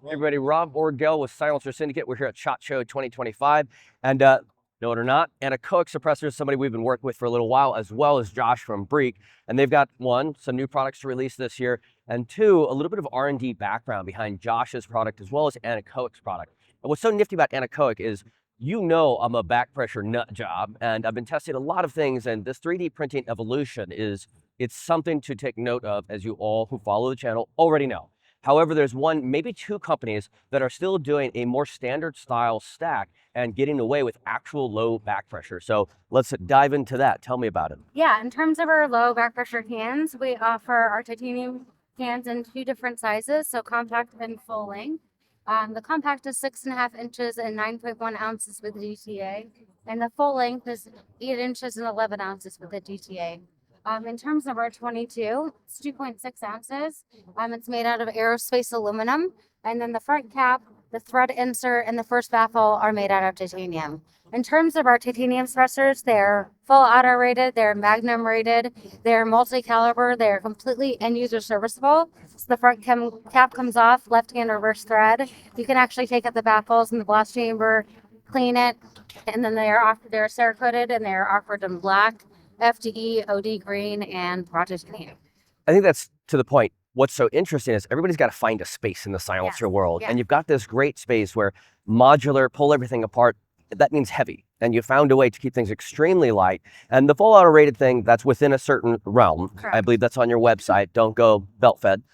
Hey everybody, Rob Orgel with Silencer Syndicate. We're here at SHOT Show 2025. And know it or not, AnechoX Suppressors is somebody we've been working with for a little while, as well as Josh from Breek. And they've got, one, some new products to release this year, and two, a little bit of R&D background behind Josh's product, as well as AnechoX's product. And what's so nifty about Anechoic is, you know I'm a back pressure nut job, and I've been testing a lot of things, and this 3D printing evolution it's something to take note of, as you all who follow the channel already know. However, there's one, maybe two companies that are still doing a more standard style stack and getting away with actual low back pressure. So let's dive into that. Tell me about it. Yeah, in terms of our low back pressure cans, we offer our titanium cans in two different sizes, so compact and full length. The compact is 6.5 inches and 9.1 ounces with DTA, and the full length is 8 inches and 11 ounces with the DTA. In terms of our 22, it's 2.6 ounces. It's made out of aerospace aluminum. And then the front cap, the thread insert, and the first baffle are made out of titanium. In terms of our titanium suppressors, they're full auto rated, they're magnum rated, they're multi-caliber, they're completely end-user serviceable. So the front cap comes off, left-hand reverse thread. You can actually take out the baffles in the blast chamber, clean it, and then they're Cerakoted and they're offered in black, FDE, OD green, and project titanium. I think that's to the point. What's so interesting is everybody's got to find a space in the silencer world. Yeah. And you've got this great space where modular, pull everything apart, that means heavy. And you found a way to keep things extremely light. And the full auto rated thing, that's within a certain realm. Correct. I believe that's on your website. Don't go belt fed.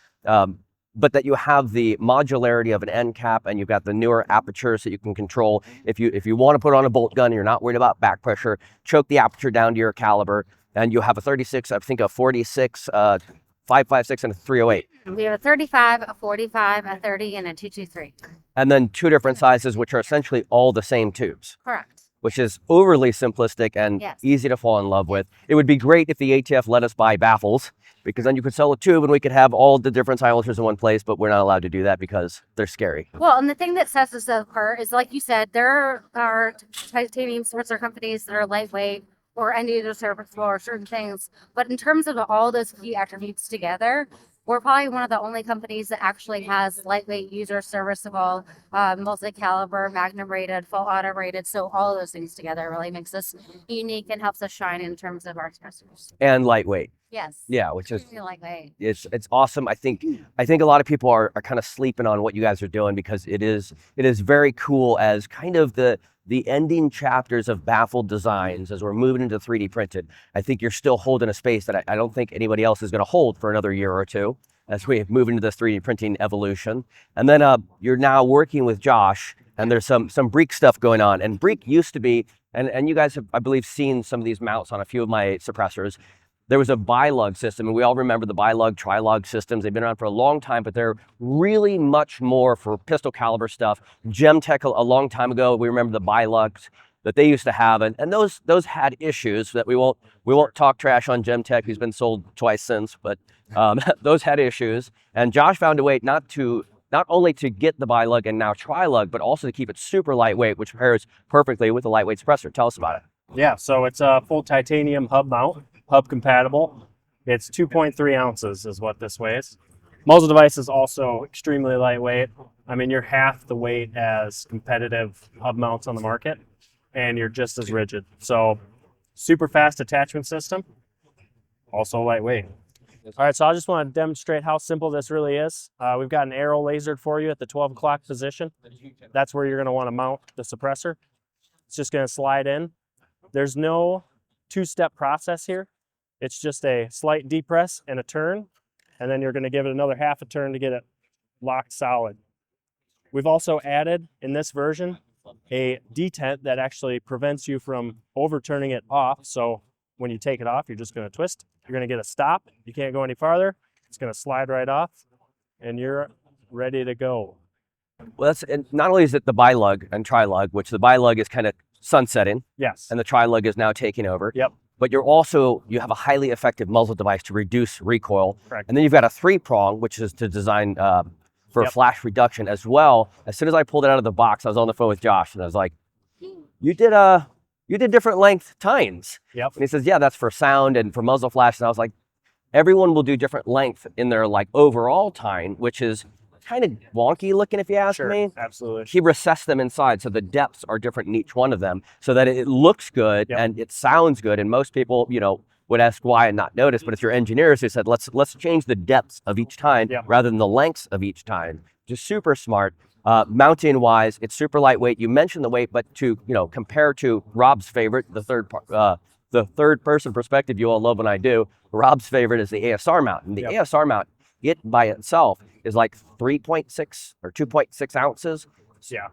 But that you have the modularity of an end cap, and you've got the newer apertures that you can control. If you want to put on a bolt gun and you're not worried about back pressure, choke the aperture down to your caliber, and you have a 36, I think a 46, 5.56, and a 308. We have a 35, a 45, a 30, and a 223. And then two different sizes, which are essentially all the same tubes. Correct. Which is overly simplistic and easy to fall in love with. It would be great if the ATF let us buy baffles, because then you could sell a tube and we could have all the different silencers in one place, but we're not allowed to do that because they're scary. Well, and the thing that sets us apart is, like you said, there are titanium suppressor companies that are lightweight or end-user serviceable or certain things. But in terms of all those key attributes together, we're probably one of the only companies that actually has lightweight, user serviceable, multi-caliber, magnum rated, full auto rated. So all of those things together really makes us unique and helps us shine in terms of our suppressors. And lightweight. Yes. Yeah, which is lightweight. It's awesome. I think a lot of people are kind of sleeping on what you guys are doing, because it is very cool as kind of the ending chapters of baffle designs as we're moving into 3D printed. I think you're still holding a space that I don't think anybody else is going to hold for another year or two as we move into this 3D printing evolution. And then you're now working with Josh, and there's some Breek stuff going on. And Breek used to be, and you guys have, I believe, seen some of these mounts on a few of my suppressors. There was a bi-lug system, and we all remember the bi-lug, tri-lug systems. They've been around for a long time, but they're really much more for pistol caliber stuff. Gemtech, a long time ago, we remember the bi-lugs that they used to have, and those had issues that we won't talk trash on Gemtech, who's been sold twice since, but those had issues. And Josh found a way not only to get the bi-lug and now tri-lug, but also to keep it super lightweight, which pairs perfectly with a lightweight suppressor. Tell us about it. Yeah, so it's a full titanium hub mount. Hub compatible. It's 2.3 ounces is what this weighs. Muzzle device is also extremely lightweight. I mean, you're half the weight as competitive hub mounts on the market, and you're just as rigid. So super fast attachment system, also lightweight. All right, so I just want to demonstrate how simple this really is. We've got an arrow lasered for you at the 12 o'clock position. That's where you're going to want to mount the suppressor. It's just going to slide in. There's no two-step process here. It's just a slight depress and a turn, and then you're going to give it another half a turn to get it locked solid. We've also added in this version a detent that actually prevents you from overturning it off. So when you take it off, you're just going to twist. You're going to get a stop. You can't go any farther. It's going to slide right off, and you're ready to go. Well, and not only is it the bi-lug and tri-lug, which the bi-lug is kind of sunsetting. Yes. And the tri-lug is now taking over. Yep. But you have a highly effective muzzle device to reduce recoil. Correct. And then you've got a 3-prong, which is to design for flash reduction as well. As soon as I pulled it out of the box, I was on the phone with Josh, and I was like, you did different length tines. Yep. And he says, yeah, that's for sound and for muzzle flash. And I was like, everyone will do different length in their overall tine, which is kind of wonky looking, if you ask Sure, me. absolutely. He recessed them inside, so the depths are different in each one of them, so that it looks good Yep. and it sounds good. And most people, would ask why and not notice, but it's your engineers who said, let's change the depths of each tine Yep. rather than the lengths of each tine. Just super smart. Mounting wise, it's super lightweight. You mentioned the weight, but to compare to Rob's favorite, the third person perspective you all love when I do. Rob's favorite is the ASR mount, and the Yep. ASR mount, it by itself is like 3.6 or 2.6 ounces.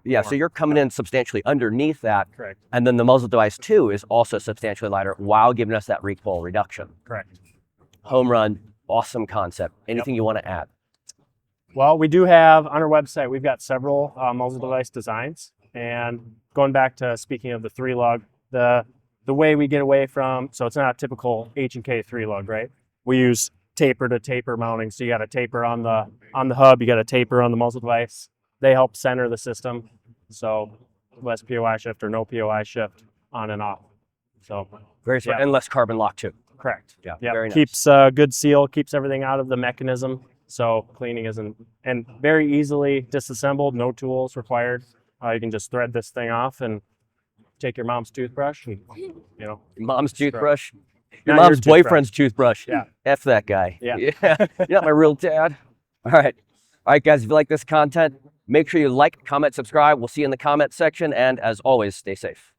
Yeah, so you're coming in substantially underneath that. Correct. And then the muzzle device too is also substantially lighter while giving us that recoil reduction. Correct. Home run, awesome concept. Anything you want to add? Well, we do have on our website, we've got several muzzle device designs. And going back to speaking of the 3-lug, the way we get away from, so it's not a typical H&K 3-lug, right? We use taper to taper mounting. So you got a taper on the hub, you got a taper on the muzzle device. They help center the system. So less POI shift or no POI shift on and off. So Very smart. Yeah. And less carbon lock too. correct. Yeah, Yep. very nice. Keeps good seal, keeps everything out of the mechanism. So cleaning isn't, and very easily disassembled, no tools required. You can just thread this thing off and take your mom's toothbrush and, Your mom's Scrub. toothbrush. Your Not your mom's toothbrush. boyfriend's toothbrush. Yeah. F that guy. Yeah. You're not my real dad. All right. All right, guys, if you like this content, make sure you like, comment, subscribe. We'll see you in the comment section. And as always, stay safe.